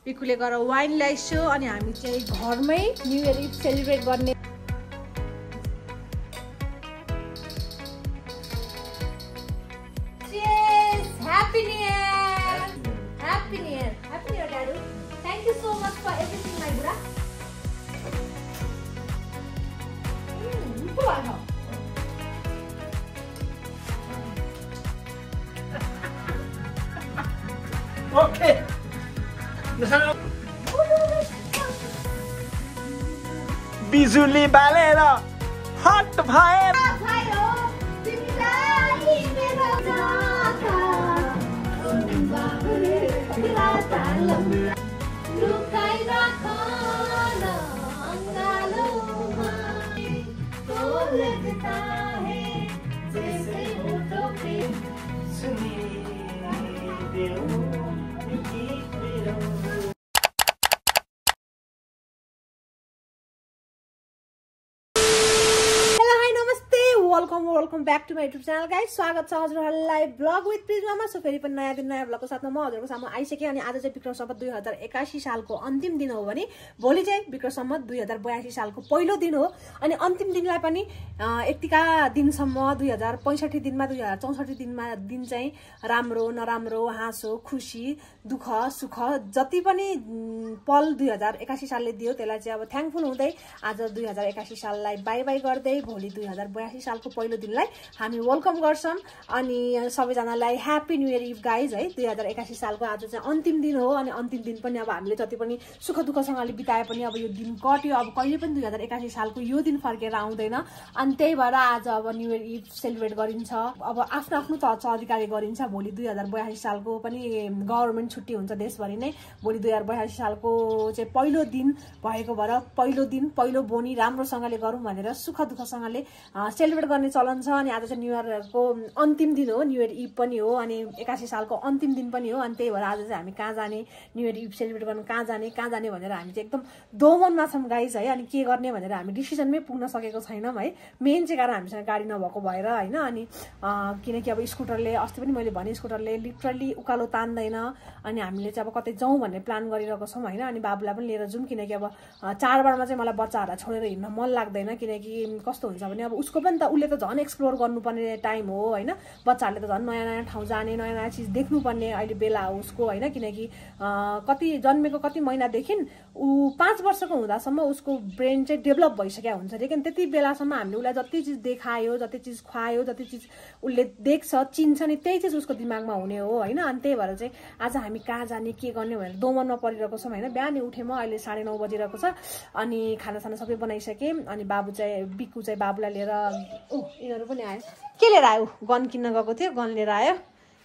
पिकुले गएर वाइन ल्याइसो अनि हामी चाहिँ घरमै न्यू इयर इभ सेलिब्रेट गर्ने। Happy New Year! Happy New Year! Happy New Year, Dadu. Thank you so much for everything, my Buddha. Okay. बिजुली बालेर हट भएर welcome back to my YouTube channel guys. स्वागत छ हजुरहरूलाई ब्लग विथ प्रिजमामा। सो फेरि पनि नयाँ दिन नयाँ ब्लगको साथमा म हजुरको सामु आइसकेँ। अनि आज चाहिँ विक्रम सम्वत 2081 सालको अन्तिम दिन हो भने भोलि चाहिँ विक्रम सम्वत 2082 सालको पहिलो दिन हो। अनि अन्तिम दिनलाई पनि यतिका दिनसम्म 2065 दिनमा 2064 दिनमा दिन चाहिँ राम्रो नराम्रो हाँसो खुसी दुःख सुख जति पनि पल 2081 सालले दियो त्यसलाई चाहिँ अब थ्याङ्कफुल हुँदै आज 2081 साललाई बाई बाई गर्दै भोलि 2082 सालको पहिलो दिनलाई हामी वेलकम गर्छौं। अनि सबैजनालाई happy new year eve guys है। 2081 सालको आज चाहिँ अन्तिम दिन हो। अनि अन्तिम दिन पनि अब हामीले जति पनि सुख दुःखसँगले बिताए पनि अब यो दिन कट्यो। अब कहिले पनि 2081 सालको यो दिन फर्केर आउँदैन। अनि त्यही भएर आज अब न्यू इयर इभ सेलिब्रेट गरिन्छ। अब आफ्नो आफ्नो तरिकाले गरिन्छ। भोलि 2082 सालको पनि गभर्नमेन्ट छुट्टी हुन्छ देशभरि नै। भोलि 2082 सालको चाहिँ पहिलो दिन भएको भएर पहिलो दिन पहिलो बोनी राम्रोसँगले गरौँ भनेर सुख दुःखसँगले सेलिब्रेट गर्ने चलन छ। अनि आज चाहिँ न्यू इयरको अन्तिम दिन हो। न्यू इयर इभ पनि हो अनि 81 सालको अन्तिम दिन पनि हो। अनि त्यही भएर आज चाहिँ हामी कहाँ जाने न्यू इयर इभ सेलिब्रेट गर्न कहाँ जाने भनेर हामी चाहिँ एकदम दोमनमा छौँ गाइज है। अनि के गर्ने भनेर हामी डिसिजनमै पुग्न सकेको छैनौँ है। मेन चाहिँ कारण हामीसँग गाडी नभएको भएर होइन। अनि किनकि अब स्कुटरले अस्ति पनि मैले भने स्कुटरले लिटरली उकालो तान्दैन। अनि हामीले चाहिँ अब कतै जाउँ भन्ने प्लान गरिरहेको छौँ होइन। अनि बाबुलाई पनि लिएर जाउँ किनकि अब चाडबाडमा चाहिँ मलाई बच्चाहरूलाई छोडेर हिँड्न मन लाग्दैन। किनकि कस्तो हुन्छ भने अब उसको पनि त उसले त झन् एक्सप्लोर गर्नुपर्ने टाइम हो होइन। बच्चाहरूले त झन् नयाँ नयाँ ठाउँ जाने नयाँ नयाँ चिज देख्नुपर्ने अहिले बेला हो उसको होइन। किनकि कति जन्मेको कति महिनादेखि ऊ 5 वर्षको हुँदासम्म उसको ब्रेन चाहिँ डेभलप भइसकेको हुन्छ। लेकिन त्यति बेलासम्म हामीले उसलाई जति चिज देखायो जति चिज खुवायो जति चिज उसले देख्छ चिन्छ नि त्यही चिज उसको दिमागमा हुने हो होइन। अनि त्यही भएर चाहिँ आज हामी कहाँ जाने के गर्ने भनेर दोमनमा परिरहेको छौँ होइन। बिहानै उठेँ म अहिले 9:30 बजिरहेको छ। अनि खानासाना सबै बनाइसकेँ। अनि बाबु चाहिँ बिक्कु चाहिँ बाबुलाई लिएर यिनीहरू पनि आयो। के लिएर आयो? गन किन्न गएको थियो गन लिएर आयो।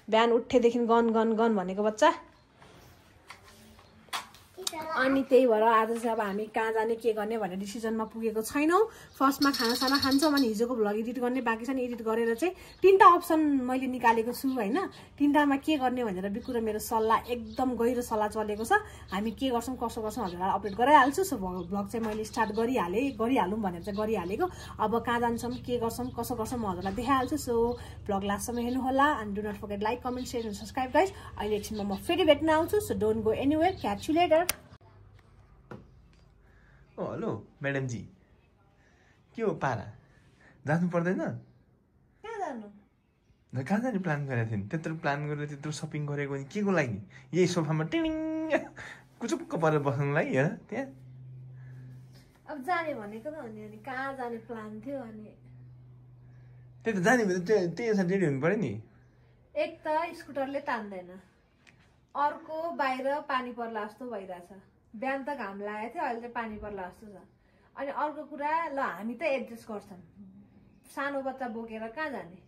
बिहान उठेदेखि गन गन गन भनेको बच्चा। अनि त्यही भएर आज चाहिँ अब हामी कहाँ जाने के गर्ने भनेर डिसिजनमा पुगेको छैनौँ। फर्स्टमा खानासाना खान्छौँ अनि हिजोको भ्लग एडिट गर्ने बाँकी छ नि एडिट गरेर चाहिँ 3टा अप्सन मैले निकालेको छु होइन। 3टामा के गर्ने भनेर बिक्कु र मेरो सल्लाह एकदम गहिरो सल्लाह चलेको छ। हामी के गर्छौँ कसो गर्छौँ हजुरलाई अपडेट गराइहाल्छु। सो भ्लग चाहिँ मैले स्टार्ट गरिहालौँ भनेर चाहिँ गरिहालेको। अब कहाँ जान्छौँ के गर्छौँ कसो गर्छौँ म हजुरलाई देखाइहाल्छु। सो भ्लग लास्टसम्म हेर्नु होला। अनि do not forget like comment share and subscribe guys. अहिले एकछिनमा म फेरि भेट्न आउँछु। So don't go anywhere catch you later. Oh hello madam जी के हो पारा जानु पर्दैन? कहाँ जानु? कहाँ जाने प्लान गरेको थियो नि? त्यत्रो प्लान गरेर त्यत्रो सपिङ गरेको नि के को लागि? यही सोफामा टिङ कुचुक्क परेर बस्नुलाई हेर त्यहाँ। अब जाने भनेको त अनि कहाँ जाने प्लान थियो अनि त्यही त जाने भने त्यही अनुसार रेडी हुनु पर्यो नि। एक त स्कुटरले तान्दैन अर्को बाहिर पानी पर्ला जस्तो भइरहेछ। बिहान त घाम लागेको थियो अहिले चाहिँ पानी पर्ला जस्तो छ। अनि अर्को कुरा ल हामी त एडजस्ट गर्छौँ सानो बच्चा बोकेर कहाँ जाने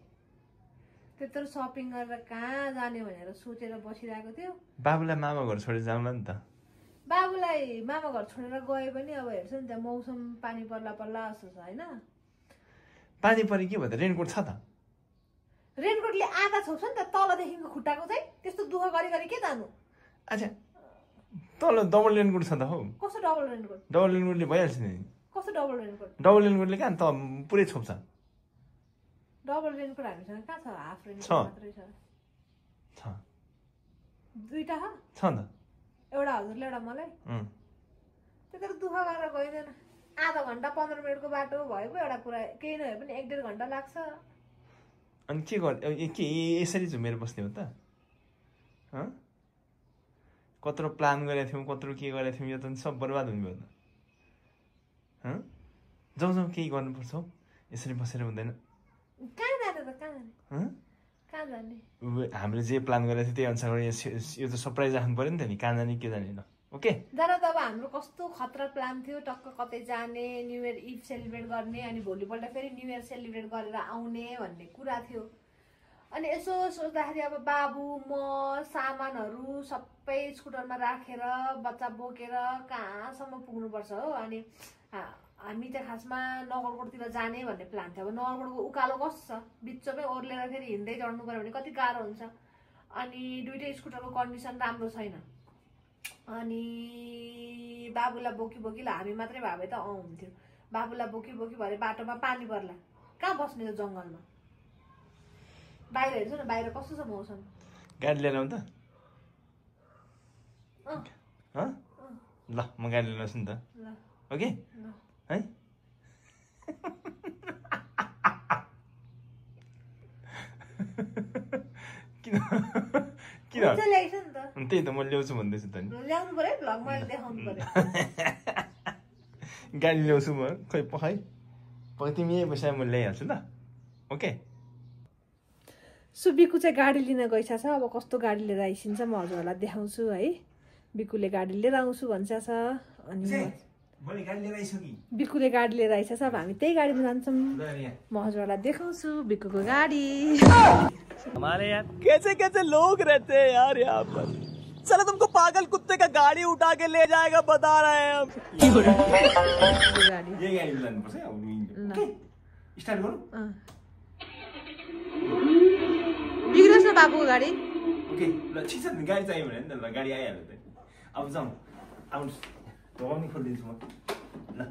त्यत्रो सपिङ गरेर कहाँ जाने भनेर सोचेर बसिरहेको थियो। बाबुलाई मामा घर छोडेर जाउँला नि त। बाबुलाई मामा घर छोडेर गए पनि अब हेर्छ नि त्यहाँ मौसम पानी पर्ला जस्तो छ होइन। पानी परे के भयो त? रेनकोट छ त। रेनकोटले आधा छोप्छ नि त तलदेखिको खुट्टाको चाहिँ। त्यस्तो दुःख गरी गरी के जानु? अच्छा तल डबल रेनकोट छ त हौ। कस्तो डबल रेनकोट? डबल रेनकोटले भइहाल्छ नि। कस्तो डबल रेनकोट? डबल रेनकोटले कहाँ त पुरै छोप्छ। डबल रेनकोट हामीसँग कहाँ छ? हाफ रेनकोट मात्रै छ। छ 2टा छ त। एउटा हजुरले एउटा मलाई त्यत्रो दुःख गरेर गइदैन आधा घन्टा 15 मिनटको बाटो भएको एउटा कुरा केही नभए पनि 1-1.5 घन्टा लाग्छ अनि के के यसरी झुमेर बस्ने हो त कत्रो प्लान गरेको थियौँ कत्रो के गरेको थियौँ यो त सब बर्बाद हुने भयो त जाउँ जाउँ केही गर्नुपर्छ हौ यसरी बसेर हुँदैन कहाँ जाने त कहाँ जाने हामीले जे प्लान गरेको थियो त्यही अनुसार यो त सरप्राइज राख्नु पर्यो नि त नि कहाँ जाने के जाने ल ओके जान त अब हाम्रो कस्तो खतरा प्लान थियो टक्क कतै जाने न्यू इयर इभ सेलिब्रेट गर्ने अनि भोलिपल्ट फेरि न्यू इयर सेलिब्रेट गरेर आउने भन्ने कुरा थियो अनि यसो सोच्दाखेरि अब बाबु म सामानहरू सबै स्कुटरमा राखेर बच्चा बोकेर कहाँसम्म पुग्नुपर्छ हो अनि हामी चाहिँ खासमा नगरकोटतिर जाने भन्ने प्लान थियो अब नगरकोटको उकालो कस्तो छ बिचमै ओर्लेर फेरि हिँड्दै चढ्नु पर्यो भने कति गाह्रो हुन्छ अनि दुइटै स्कुटरको कन्डिसन राम्रो छैन अनि बाबुलाई बोकी बोकीलाई हामी मात्रै भए त हुन्थ्यो बाबुलाई बोकी बोकी भरे बाटोमा पानी पर्ला कहाँ बस्ने त जङ्गलमा बाहिर हेर्छु न बाहिर कस्तो छ मौसम गाडी लिएर आउँ त ल म गाडी लिएर आउँछु नि त ओके है किन त्यही त म ल्याउँछु भन्दैछु त नि ल्याउनु पर्यो भ्लगमा देखाउनु पर्यो गाडी ल्याउँछु म खै पखाइ तिमी यही बसाए म ल्याइहाल्छु ल ओके सो बिकु चाहिँ गाडी लिन गइछ छ अब कस्तो गाडी लिएर आइसिन्छ म हजुरहरूलाई देखाउँछु है बिकुले गाडी लिएर आउँछु भन्छ छ अनि बिकुले गाडी लिएर आइछ छ अब हामी त्यही गाडीमा जान्छौँ म हजुरहरूलाई देखाउँछु बिकुको गाडी हमारे यार कैसे कैसे लोग रहते हैं यार यहाँ पर चलो तुमको पागल कुत्ते का गाड़ी उठा के ले जाएगा बता रहे हैं हम यही गाडी लानुपर्छ अब स्टार्ट गरौँ बिग्रेछ न बाबुको गाडी ओके ल ठिक छ नि गाडी चाहियो भने नि त ल गाडी आइहाल्यो त अब जाउँ आउनुहोस् ढोकाउने खोलिदिन्छु म ल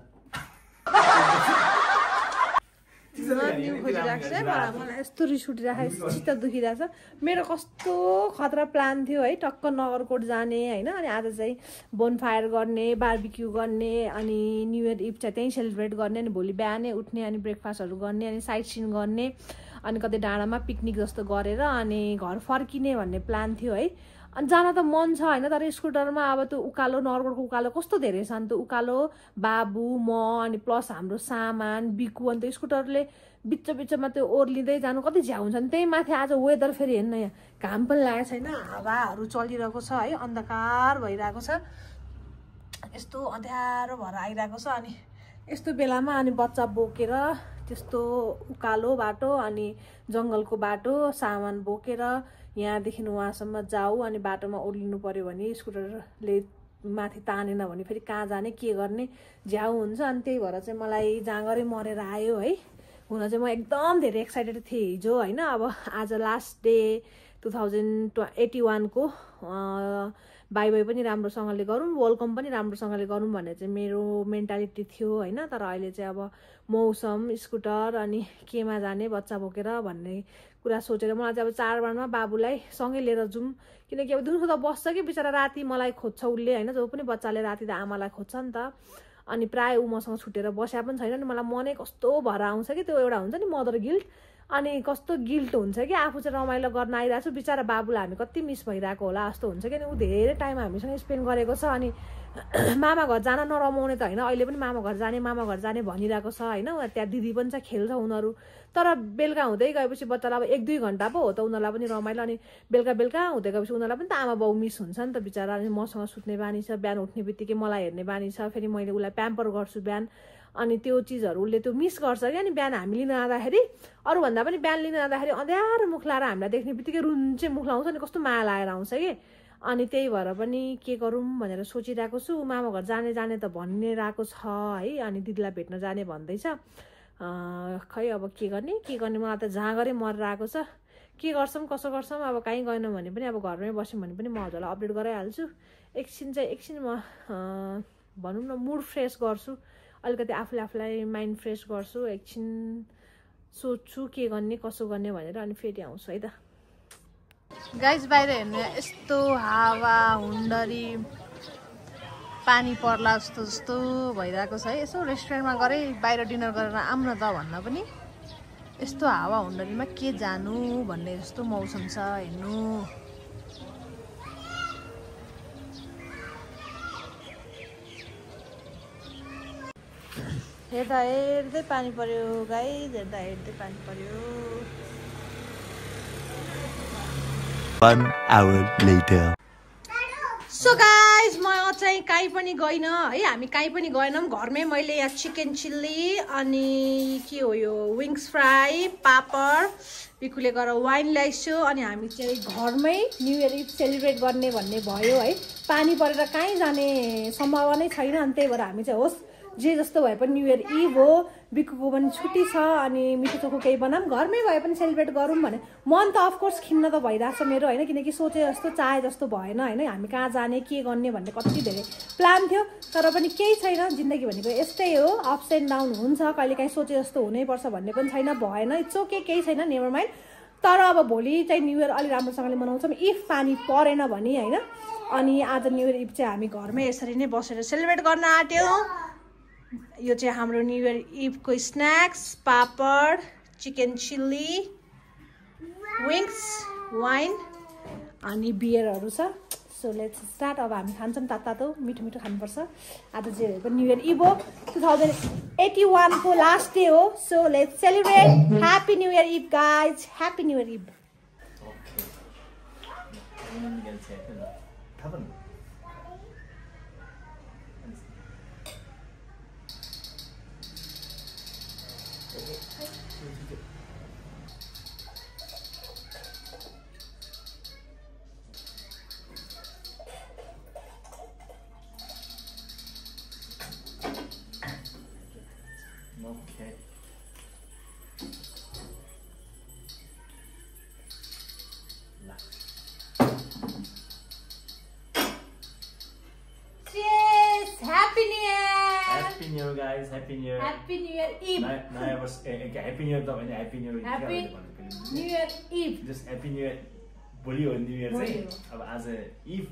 मलाई यस्तो रिस उठिरहेको चित्त दुखिरहेको छ मेरो कस्तो खतरा प्लान थियो है टक्क नगरकोट जाने होइन अनि आज चाहिँ बोनफायर गर्ने बार्बिक्यू गर्ने अनि न्यू इयर इभ चाहिँ त्यहीँ सेलिब्रेट गर्ने अनि भोलि बिहानै उठ्ने अनि ब्रेकफास्टहरू गर्ने अनि साइट सिन गर्ने अनि कतै डाँडामा पिकनिक जस्तो गरेर अनि घर फर्किने भन्ने प्लान थियो है अनि जान त मन छ होइन तर स्कुटरमा अब त्यो उकालो नगरकोटको उकालो कस्तो धेरै छ नि त्यो उकालो बाबु म अनि प्लस हाम्रो सामान बिकु अनि त्यो स्कुटरले बिच बिचमा त्यो ओर्लिँदै जानु कति झ्याउ हुन्छ नि त्यही माथि आज वेदर फेरि हेर्न यहाँ घाम पनि लागेको छैन हावाहरू चलिरहेको छ है अन्धकार भइरहेको छ यस्तो अँध्यारो भएर आइरहेको छ अनि यस्तो बेलामा अनि बच्चा बोकेर त्यस्तो उकालो बाटो अनि जङ्गलको बाटो सामान बोकेर यहाँदेखि उहाँसम्म जाऊ अनि बाटोमा ओर्लिनु पर्यो भने स्कुटरले माथि तानेन भने फेरि कहाँ जाने के गर्ने झ्याउ हुन्छ अनि त्यही भएर चाहिँ मलाई जाँगरै मरेर आयो है हुन चाहिँ म एकदम धेरै एक्साइटेड थिएँ हिजो होइन अब आज लास्ट डे 2081 को बाई बाई पनि राम्रोसँगले गरौँ वेलकम पनि राम्रोसँगले गरौँ भन्ने चाहिँ मेरो मेन्टालिटी थियो होइन तर अहिले चाहिँ अब मौसम स्कुटर अनि केमा जाने बच्चा बोकेर भन्ने कुरा सोचेर मलाई चाहिँ अब चाडबाडमा बाबुलाई सँगै लिएर जाउँ किनकि अब दिउँसो त बस्छ कि बिचरा राति मलाई खोज्छ उसले होइन जो पनि बच्चाले राति त आमालाई खोज्छ नि त अनि प्रायः ऊ मसँग छुटेर बस्या पनि छैन नि मलाई मनै कस्तो भएर आउँछ कि त्यो एउटा हुन्छ नि मदर गिल्ट अनि कस्तो गिल्ट हुन्छ कि आफू चाहिँ रमाइलो गर्न आइरहेको छु बिचरा बाबुलाई हामी कति मिस भइरहेको होला जस्तो हुन्छ कि ऊ धेरै टाइम हामीसँग स्पेन्ड गरेको छ अनि मामा घर जान नरमाउने त होइन अहिले पनि मामा घर जाने भनिरहेको छ होइन त्यहाँ दिदी पनि छ खेल्छ उनीहरू तर बेलुका हुँदै गएपछि बच्चालाई अब 1-2 घन्टा पो हो त उनीहरूलाई पनि रमाइलो अनि बेलुका हुँदै गएपछि उनीहरूलाई पनि त आमा बाउ मिस हुन्छ नि त बिचरा अनि मसँग सुत्ने बानी छ बिहान उठ्ने बित्तिकै मलाई हेर्ने बानी छ फेरि मैले उसलाई प्याम्पर गर्छु बिहान अनि त्यो चिजहरू उसले त्यो मिस गर्छ कि अनि बिहान हामी लिन आँदाखेरि अरूभन्दा पनि बिहान लिन आँदाखेरि अँध्यारो मुख लाएर हामीलाई देख्ने बित्तिकै रुन्चे मुख लाउँछ नि कस्तो माया लागेर आउँछ कि अनि त्यही भएर पनि के गरौँ भनेर सोचिरहेको छु मामा घर जाने त भनिरहेको छ है अनि दिदीलाई भेट्न जाने भन्दैछ खै अब के गर्ने मलाई त जाँगरै मरेर आएको छ के गर्छौँ कसो गर्छौँ अब कहीँ गएनौँ भने पनि अब घरमै बस्यौँ भने पनि म हजुरलाई अपडेट गराइहाल्छु एकछिन म भनौँ न मुड फ्रेस गर्छु अलिकति आफूलाई माइन्ड फ्रेस गर्छु एकछिन सोच्छु के गर्ने कसो गर्ने भनेर अनि फेरि आउँछु है त गाइस बाहिर हेर्नु यस्तो हावा हुन्डरी पानी पर्ला जस्तो जस्तो भइरहेको छ है। यसो रेस्टुरेन्टमा गरे बाहिर डिनर गरेर आउँ न त भन्न पनि यस्तो हावा हुन्डरीमा के जानु भन्ने जस्तो मौसम छ। हेर्नु हेर्दा हेर्दै पानी पर्यो गाइस, हेर्दा हेर्दै पानी पर्यो। 1 hour later. सो गाइस म चाहिँ कहीँ पनि गइनँ है, हामी कहीँ पनि गएनौँ। घरमै मैले यहाँ चिकन चिल्ली अनि के हो यो विङ्स फ्राई, पापड, पिकुले गएर वाइन ल्याइसु अनि हामी चाहिँ घरमै न्यु इयर इभ सेलिब्रेट गर्ने भन्ने भयो है। पानी परेर कहीँ जाने सम्भावनै छैन, अनि त्यही भएर हामी चाहिँ होस् जे जस्तो भए पनि न्यु इयर इभ हो, बिकुको पनि छुट्टी छ अनि मिठो चोखो केही बनाऊँ, घरमै भए पनि सेलिब्रेट गरौँ भने मन त अफकोर्स खिन्न त भइरहेको छ मेरो होइन, किनकि सोचे जस्तो चाहे जस्तो भएन होइन। हामी कहाँ जाने के गर्ने भन्ने कति धेरै प्लान थियो, तर पनि केही छैन। जिन्दगी भनेको यस्तै हो, अप्स एन्ड डाउन हुन्छ, कहिलेकाहीँ सोचे जस्तो हुनैपर्छ भन्ने पनि छैन, भएन, इट्स ओके, केही छैन, नेभर माइन्ड। तर अब भोलि चाहिँ न्यु इयर अलिक राम्रोसँगले मनाउँछौँ इफ पानी परेन भने होइन। अनि आज न्यु इयर इभ चाहिँ हामी घरमै यसरी नै बसेर सेलिब्रेट गर्न आँट्यौँ। यो चाहिँ हाम्रो न्यु इयर इभको स्न्याक्स, पापड, चिकन चिल्ली, विङ्स, वाइन अनि बियरहरू छ। So let's start. अब हामी खान्छौँ तातो मिठो मिठो खानुपर्छ। आज चाहिँ पनि न्यु इयर इभ हो, 2081 को लास्ट डे हो। So let's celebrate. Happy new year eve guys, happy new year eve. Okay. Cheers! Happy New Year! Happy New Year guys, Happy New Year. Happy New Year Eve. नयाँ वर्ष Happy New Year त होइन, Happy New Year. Happy New Year Eve. Just Happy New Year. भोलि हो new year चाहिँ, अब आज eve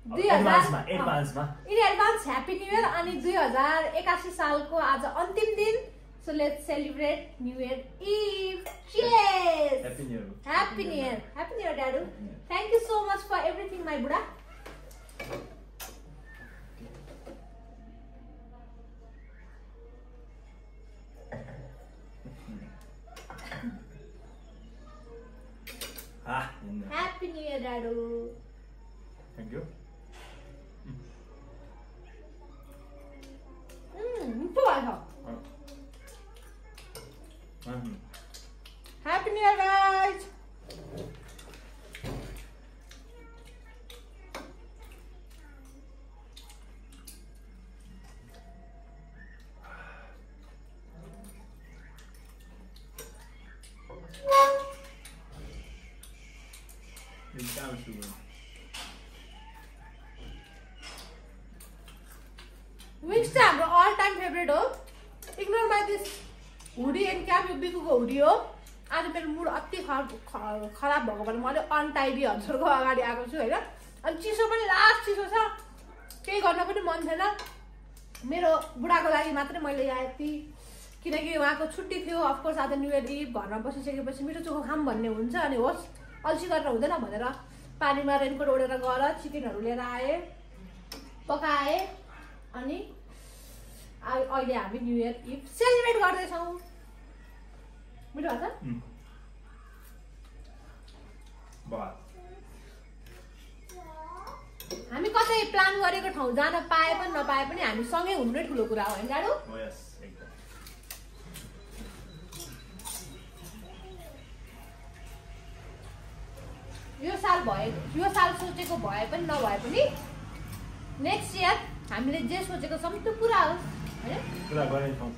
एडभान्समा in advance happy new year. अनि 2081 सालको आज अन्तिम दिन। So let's celebrate new year eve. Cheers! Happy New Year. Happy New Year. Happy New Year Dadu. Thank you so much for everything my buddha. Happy New Year Dadu. Thank you. मिठो भयो। Happy New Year guys. Wings चाहिँ हाम्रो all time favourite हो। Ignore by this hoodie and cap, यो बिकुको hoodie हो। आज मेरो mood अति खराब भएको भएर म अलिक अनटाइडी हजुरको अगाडि आएको छु होइन। अनि चिसो पनि लास्ट चिसो छ, केही गर्न पनि मन छैन। मेरो बुढाको लागि मात्रै मैले यहाँ यति, किनकि उहाँको छुट्टी थियो अफकोर्स। आज न्यु इयर इभ घरमा बसिसकेपछि मिठो चोखो खाम भन्ने हुन्छ, अनि होस् अल्छी गरेर हुँदैन भनेर पानीमा रेनकोट ओढेर गएर चिकनहरू लिएर आएँ, पकाएँ अनि अहिले हामी न्यु इयर इभ सेलिब्रेट गर्दैछौँ। मिठो भएको छ। हामी कतै प्लान गरेको ठाउँ जान पाए पनि नपाए पनि हामी सँगै हुनु नै ठुलो कुरा हो होइन जाडु? यो साल सोचेको भए पनि नभए पनि नेक्स्ट इयर हामीले जे सोचेको छौँ त्यो पुरा होस् हैन? पुरा गर्नेछौँ।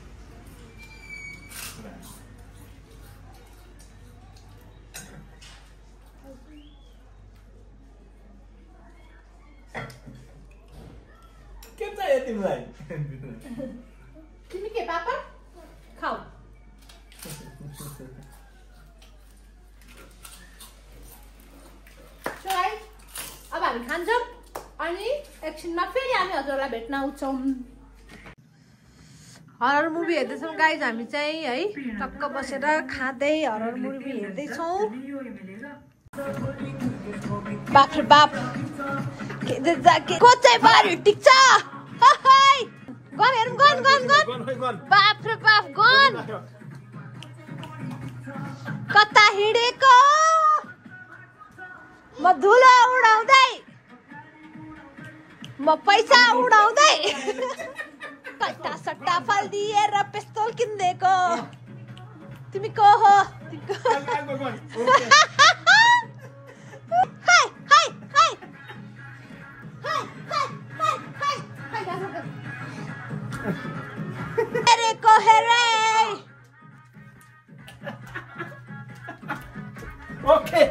के चाहियो तिमीलाई? तिमी के पापा खाऊ। अब हामी खान्छौँ अनि एकछिनमा फेरि हामी हजुरलाई भेट्न आउँछौँ। हरर मुभी हेर्दैछौँ गाइज हामी चाहिँ है, टक्क बसेर खाँदै हरर मुभी हेर्दैछौँ। बाप रे बाप कोचै पार्यो टिक्छ गन हेरौँ गन गन गन बाप रे बाप गन कता हिँडेको म धुलो उडाउँदै म पैसा उडाउँदै कट्टा सट्टा फालिदिएर पिस्तोल किन्देको तिमी को हो? ओके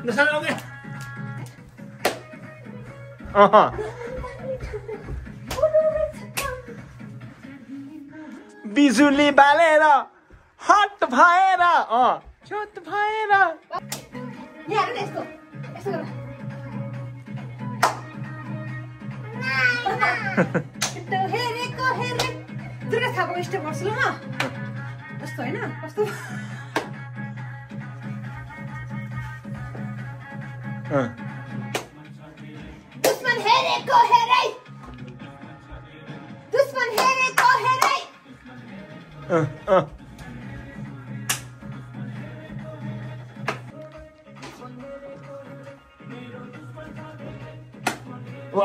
नसाओगे बिजुली बालेर हट भएर छोट भएर हेरेको हेरे दुर्गा थापाको स्टेप गर्छु ल म कस्तो होइन कस्तो दुश्मन हेरेको हेरै दुश्मन हेरेको हेरै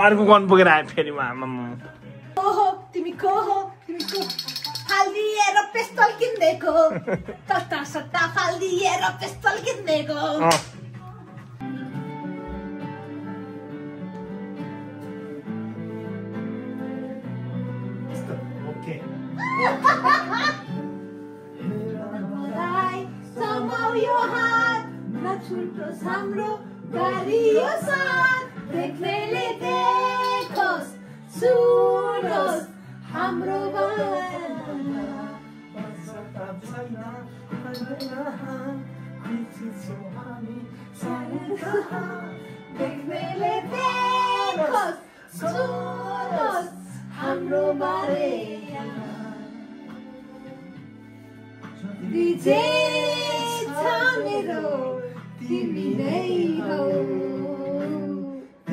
अर्को गन पुगेर आयो फेरि ओहो तिमी को हो? तिमी को फालिदिएर पिस्तोल किन्देको कता सट्टा फालिदिएर पिस्तोल किन्देको छुटोस् हाम्रो गाडी यो साथ देख्नेले देखोस् सुनोस् हाम्रो देख्नेले देखोस् सुनोस् हाम्रो बारे विजय छ मेरो तिमी नै हो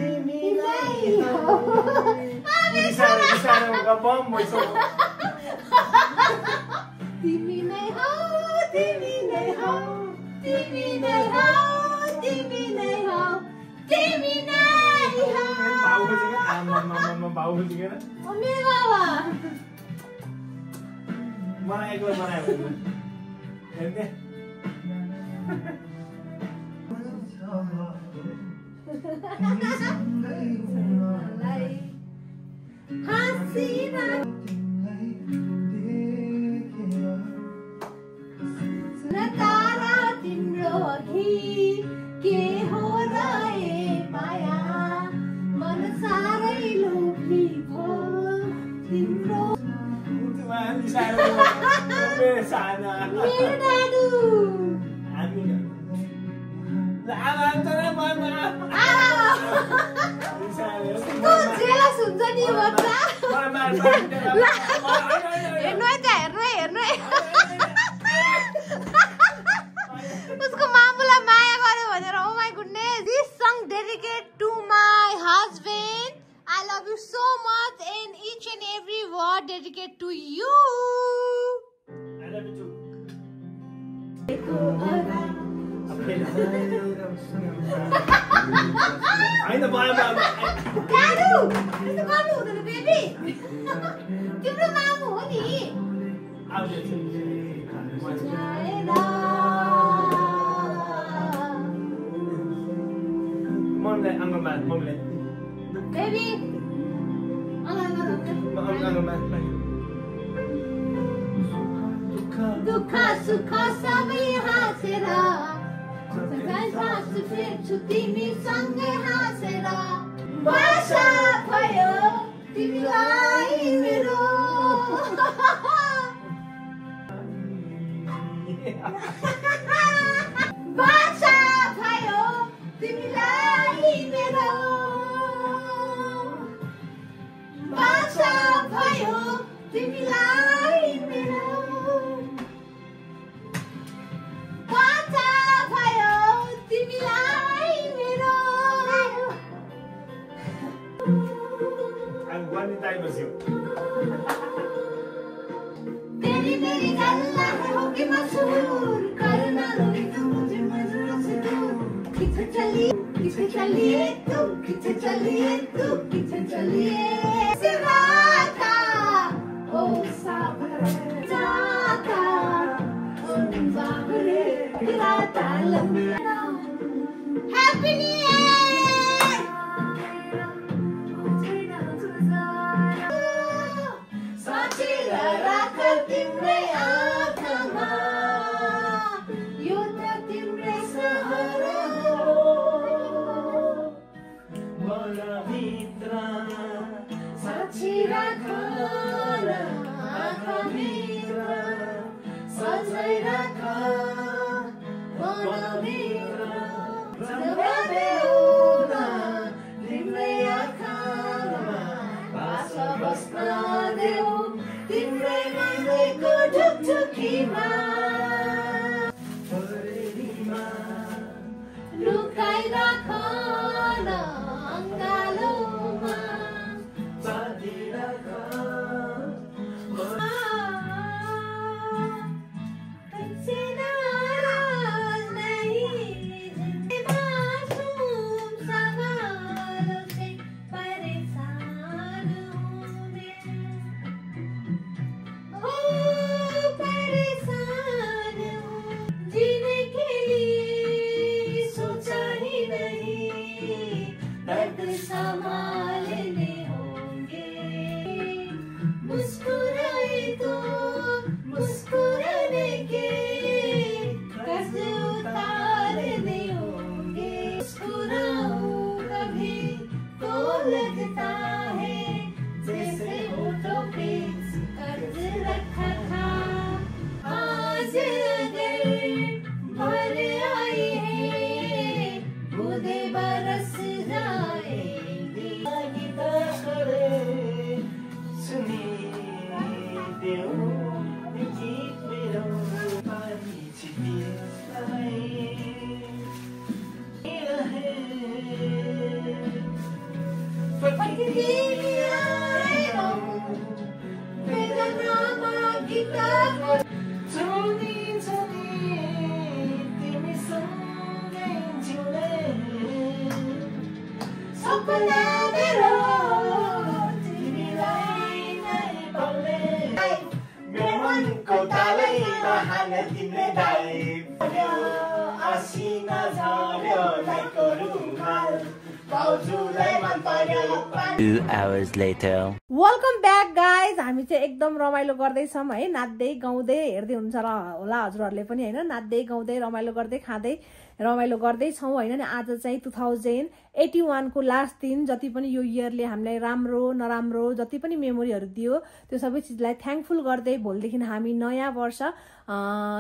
तिमी नै हो तिमी नै हो तिमी नै हो तिमी नै हो तिमी नै हो तिमी नै हो मम्मी बाबा बनाएको हेर्ने तारा तिम्रो अघि के हो र माया मन साह्रै लोभी भो तिम्रो मेरो दादु जेलस हुन्छ नि बच्चा हेर्नु है त्यहाँ हेर्नु है उसको मामुलाई माया गर्यो भनेर oh my goodness this song dedicate to my husband I love you so much and each and every word dedicated to you. I love you too. होइन बाबा दादु त्यस्तो गर्नु हुँदैन बेबी तिम्रो मामु हो नि मम्मीलाई आँगनमा मम्मीलाई बेबी दुःख सुख सबै हाँसेर तिमी सँगै हाँसेर भाषा भयो तिमीलाई मेरो भाषा भयो तिमीलाई मेरो तिमीलाई मेरो वाचा भयो तिमीलाई मेरो तेरी मेरी गल्ला हो कि मशहूर करना रोई तू मुझे मजबूर से दूर किथे चलिए तू किथे चलिए सिवाता ओ साबर जाता उन बाबरे राता लंबा हैप्पी न्यू ईयर साँचेर राख तिम्रै आँखामा यो त तिम्रै सहारा हो मनभित्र साँची राख आँखाभित्र सजाइ राख मनभित्र जब बेहुदा तिम्रै आँखामा बास बस्न देऊ तिम्रै मनैको ढुकढुकीमा लुकाइ राख न अङ्गालोमा बाँधि राख संभालने होंगे मुस्कुराए तो मुस्कुराने के कर्ज उतारने होंगे मुस्कुराऊं कभी तो लगता है जैसे होठों पे कर्ज रखा था आज अगर भर आई है बूंदे बरस जाए Two hours later. Welcome back guys हामी चाहिँ एकदम रमाइलो गर्दैछौँ है नाच्दै गाउँदै हेर्दै हुन्छ होला हजुरहरूले पनि होइन नाच्दै गाउँदै रमाइलो गर्दै खाँदै रमाइलो गर्दैछौँ होइन नि आज चाहिँ 2081 को लास्ट दिन जति पनि यो इयरले हामीलाई राम्रो नराम्रो जति पनि मेमोरीहरू दियो त्यो सबै चिजलाई थ्याङ्कफुल गर्दै भोलिदेखि हामी नयाँ वर्ष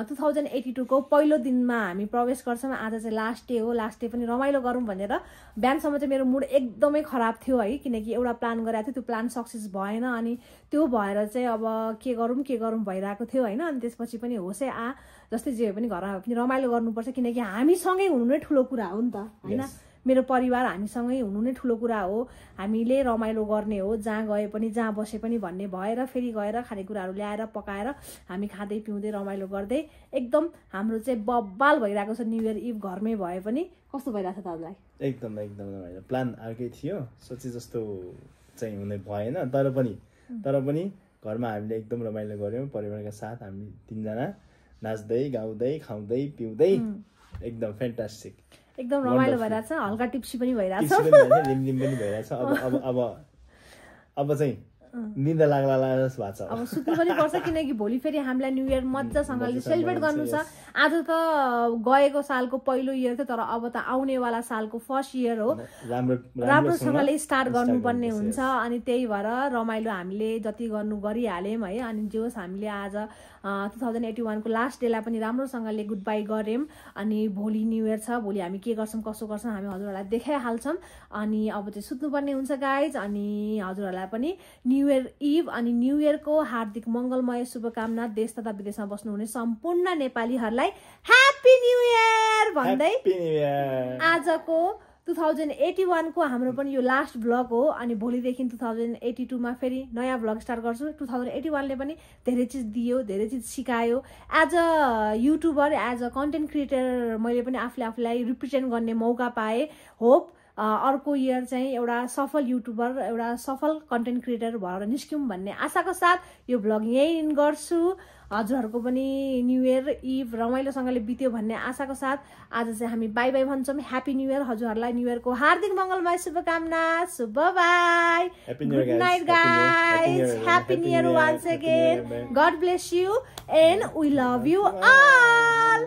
2082 को पहिलो दिनमा हामी प्रवेश गर्छौँ आज चाहिँ लास्ट डे हो लास्ट डे पनि रमाइलो गरौँ भनेर बिहानसम्म चाहिँ मेरो मुड एकदमै खराब थियो है किनकि एउटा प्लान गरेको थियो त्यो प्लान सक्सेस भएन अनि त्यो भएर चाहिँ अब के गरौँ भइरहेको थियो होइन अनि त्यसपछि पनि होसै जस्तै जे पनि घरमा पनि रमाइलो गर्नुपर्छ किनकि हामीसँगै हुनु नै ठुलो कुरा हो नि त होइन मेरो परिवार हामीसँगै हुनु नै ठुलो कुरा हो हामीले रमाइलो गर्ने हो जहाँ गए पनि जहाँ बसे पनि भन्ने भएर फेरि गएर खानेकुराहरू ल्याएर पकाएर हामी खाँदै पिउँदै रमाइलो गर्दै एकदम हाम्रो चाहिँ बब्बाल भइरहेको छ न्यू इयर इभ घरमै भए पनि कस्तो भइरहेको छ तपाईँलाई एकदम रमाइलो प्लान अर्कै थियो सोचे जस्तो चाहिँ हुने भएन तर पनि घरमा हामीले एकदम रमाइलो गऱ्यौँ परिवारका साथ हामी तीनजना नाच्दै गाउँदै खाउँदै पिउँदै एकदम फ्यान्टास्टिक एकदम रमाइलो भइरहेछ हल्का टिप्सी पनि भइरहेछ लिमलिम पनि भइरहेछ अब चाहिँ निन्दा लाग्ला जस्तो भएको छ अब सुत्नु पनि पर्छ किनकि भोलि फेरि हामीलाई न्यू इयर मजासँगले सेलिब्रेट गर्नु छ आज त गएको सालको पहिलो इयर थियो तर अब त आउनेवाला सालको फर्स्ट इयर हो राम्रोसँगले स्टार्ट गर्नुपर्ने हुन्छ अनि त्यही भएर रमाइलो हामीले जति गर्नु गरिहाल्यौँ है अनि जे होस् हामीले आज 2081 को लास्ट डेलाई पनि राम्रोसँगले गुड बाई गर्यौँ अनि भोलि न्यू इयर छ भोलि हामी के गर्छौँ कसो गर्छौँ हामी हजुरहरूलाई देखाइहाल्छौँ अनि अब चाहिँ सुत्नुपर्ने हुन्छ गाइज अनि हजुरहरूलाई पनि न्यू न्यू इयर इभ अनि न्यू इयरको हार्दिक मङ्गलमय शुभकामना देश तथा विदेशमा बस्नुहुने सम्पूर्ण नेपालीहरूलाई ह्यापी न्यू इयर भन्दै आजको 2081 को हाम्रो पनि यो लास्ट ब्लग हो अनि भोलिदेखि 2082 मा फेरि नयाँ ब्लग स्टार्ट गर्छु। 2081 ले पनि धेरै चीज दियो, धेरै चीज सिकायो। As a YouTuber, as a content creator मैले पनि आफूलाई रिप्रेजेन्ट गर्ने मौका पाएँ। होप अर्को इयर चाहिँ एउटा सफल युट्युबर, एउटा सफल कन्टेन्ट क्रिएटर भएर निस्क्यौँ भन्ने आशाको साथ यो ब्लग यही इन गर्छु। हजुरहरूको पनि न्यू इयर इभ रमाइलोसँगले बित्यो भन्ने आशाको साथ आज चाहिँ हामी बाई बाई भन्छौँ। Happy new year. हजुरहरूलाई न्यू इयरको हार्दिक मङ्गलमय शुभकामना। शुभ bye. Good night guys. Happy new year once again. God bless you and we love you all.